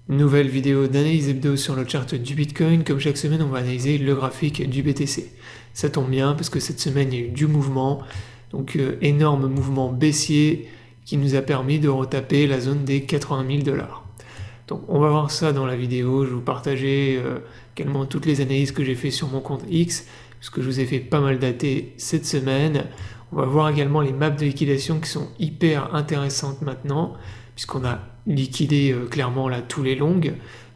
Nouvelle vidéo d'analyse hebdo sur le chart du Bitcoin. Comme chaque semaine, on va analyser le graphique du BTC. Ça tombe bien parce que cette semaine, il y a eu du mouvement. Donc, énorme mouvement baissier qui nous a permis de retaper la zone des 80 000 $. Donc, on va voir ça dans la vidéo. Je vais vous partager également toutes les analyses que j'ai fait sur mon compte X, puisque je vous ai fait pas mal dater cette semaine. On va voir également les maps de liquidation qui sont hyper intéressantes maintenant, puisqu'on a liquidé clairement là tous les longs.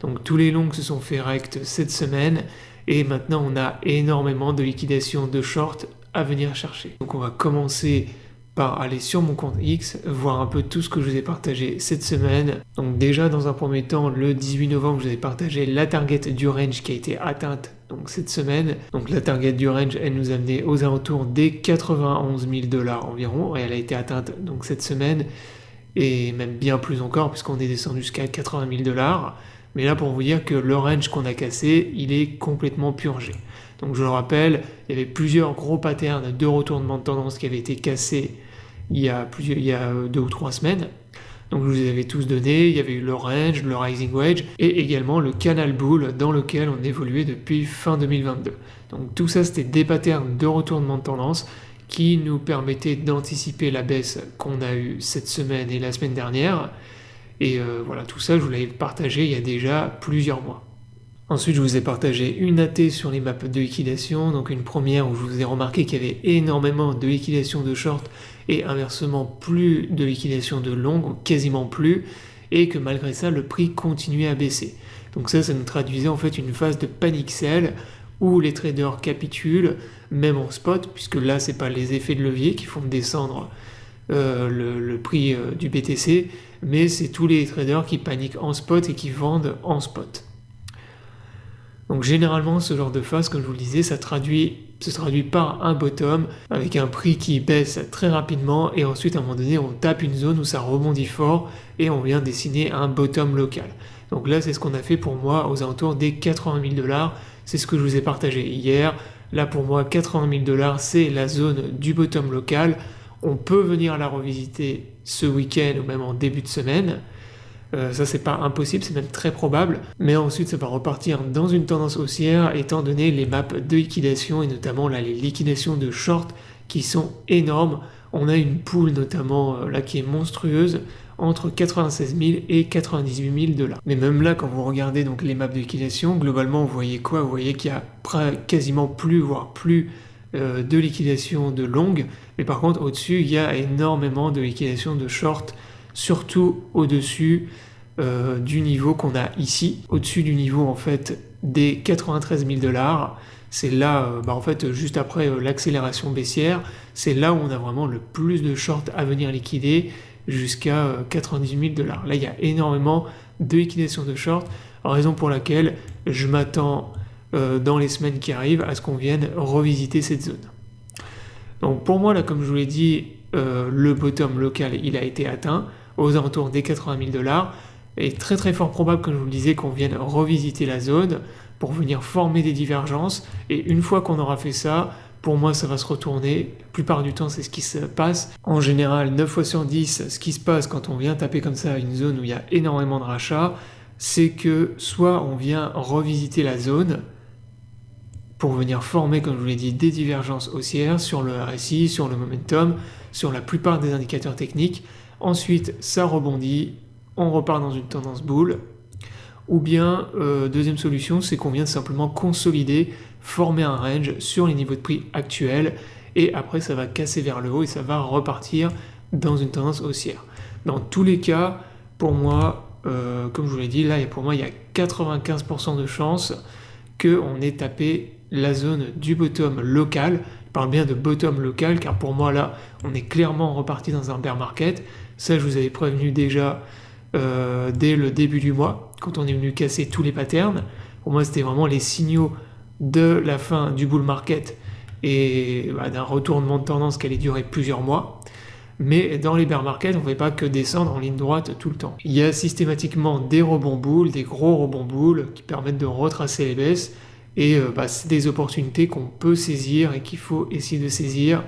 Donc tous les longs se sont fait rect cette semaine, et maintenant on a énormément de liquidation de short à venir chercher. Donc on va commencer par aller sur mon compte X, voir un peu tout ce que je vous ai partagé cette semaine. Donc déjà dans un premier temps, le 18 novembre, je vous ai partagé la target du range qui a été atteinte donc cette semaine. Donc la target du range, elle nous a amené aux alentours des 91 000 $ environ, et elle a été atteinte donc cette semaine, et même bien plus encore puisqu'on est descendu jusqu'à 80 000 $. Mais là, pour vous dire que le range qu'on a cassé, il est complètement purgé. Donc je le rappelle, il y avait plusieurs gros patterns de retournement de tendance qui avaient été cassés il y a 2 ou 3 semaines. Donc je vous les avais tous donnés. Il y avait eu le range, le rising wedge et également le canal bull dans lequel on évoluait depuis fin 2022. Donc tout ça, c'était des patterns de retournement de tendance qui nous permettaient d'anticiper la baisse qu'on a eue cette semaine et la semaine dernière. Et voilà, tout ça, je vous l'avais partagé il y a déjà plusieurs mois. Ensuite, je vous ai partagé une AT sur les maps de liquidation, donc une première où je vous ai remarqué qu'il y avait énormément de liquidation de short et inversement plus de liquidation de long, ou quasiment plus, et que malgré ça, le prix continuait à baisser. Donc ça nous traduisait en fait une phase de panic sell où les traders capitulent, même en spot, puisque là, c'est pas les effets de levier qui font descendre le prix du BTC, mais c'est tous les traders qui paniquent en spot et qui vendent en spot. Donc généralement, ce genre de phase, comme je vous le disais, se traduit par un bottom avec un prix qui baisse très rapidement, et ensuite à un moment donné, on tape une zone où ça rebondit fort et on vient dessiner un bottom local. Donc là, c'est ce qu'on a fait pour moi aux alentours des 80 000 $. C'est ce que je vous ai partagé hier. Là, pour moi, 80 000 $, c'est la zone du bottom local. On peut venir la revisiter ce week-end ou même en début de semaine. Ça, c'est pas impossible, c'est même très probable. Mais ensuite, ça va repartir dans une tendance haussière, étant donné les maps de liquidation et notamment là, les liquidations de short qui sont énormes. On a une pool notamment là qui est monstrueuse, entre 96 000 et 98 000 $. Mais même là, quand vous regardez donc les maps de liquidation, globalement, vous voyez quoi? Vous voyez qu'il y a quasiment plus, voire plus de liquidation de longue. Mais par contre, au-dessus, il y a énormément de liquidation de short, surtout au-dessus du niveau qu'on a ici, au-dessus du niveau en fait des 93 000 $. C'est là, en fait, juste après l'accélération baissière, c'est là où on a vraiment le plus de short à venir liquider, jusqu'à 98 000 $. Là, il y a énormément de liquidation de short, raison pour laquelle je m'attends dans les semaines qui arrivent à ce qu'on vienne revisiter cette zone. Donc pour moi, là, comme je vous l'ai dit, le bottom local, il a été atteint aux alentours des 80 000 $. Et très très fort probable, comme je vous le disais, qu'on vienne revisiter la zone pour venir former des divergences. Et une fois qu'on aura fait ça, pour moi, ça va se retourner. La plupart du temps, c'est ce qui se passe. En général, 9 fois sur 10, ce qui se passe quand on vient taper comme ça une zone où il y a énormément de rachats, c'est que soit on vient revisiter la zone pour venir former, comme je vous l'ai dit, des divergences haussières sur le RSI, sur le momentum, sur la plupart des indicateurs techniques. Ensuite, ça rebondit, on repart dans une tendance bull. Ou bien, deuxième solution, c'est qu'on vient simplement consolider, former un range sur les niveaux de prix actuels, et après ça va casser vers le haut et ça va repartir dans une tendance haussière. Dans tous les cas, pour moi, comme je vous l'ai dit, là pour moi il y a 95% de chances qu'on ait tapé la zone du bottom local. Je parle bien de bottom local car pour moi là on est clairement reparti dans un bear market. Ça, je vous avais prévenu déjà dès le début du mois, quand on est venu casser tous les patterns. Pour moi, c'était vraiment les signaux de la fin du bull market et d'un retournement de tendance qui allait durer plusieurs mois. Mais dans les bear markets, on ne fait pas que descendre en ligne droite tout le temps. Il y a systématiquement des rebonds bulles, des gros rebonds bulles qui permettent de retracer les baisses. Et c'est des opportunités qu'on peut saisir et qu'il faut essayer de saisir.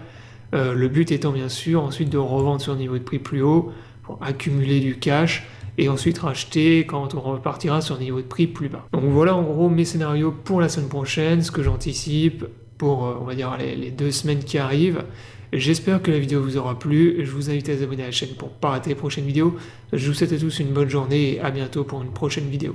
Le but étant bien sûr ensuite de revendre sur un niveau de prix plus haut pour accumuler du cash et ensuite racheter quand on repartira sur des niveaux de prix plus bas. Donc voilà en gros mes scénarios pour la semaine prochaine, ce que j'anticipe pour on va dire les 2 semaines qui arrivent. J'espère que la vidéo vous aura plu, je vous invite à vous abonner à la chaîne pour ne pas rater les prochaines vidéos. Je vous souhaite à tous une bonne journée et à bientôt pour une prochaine vidéo.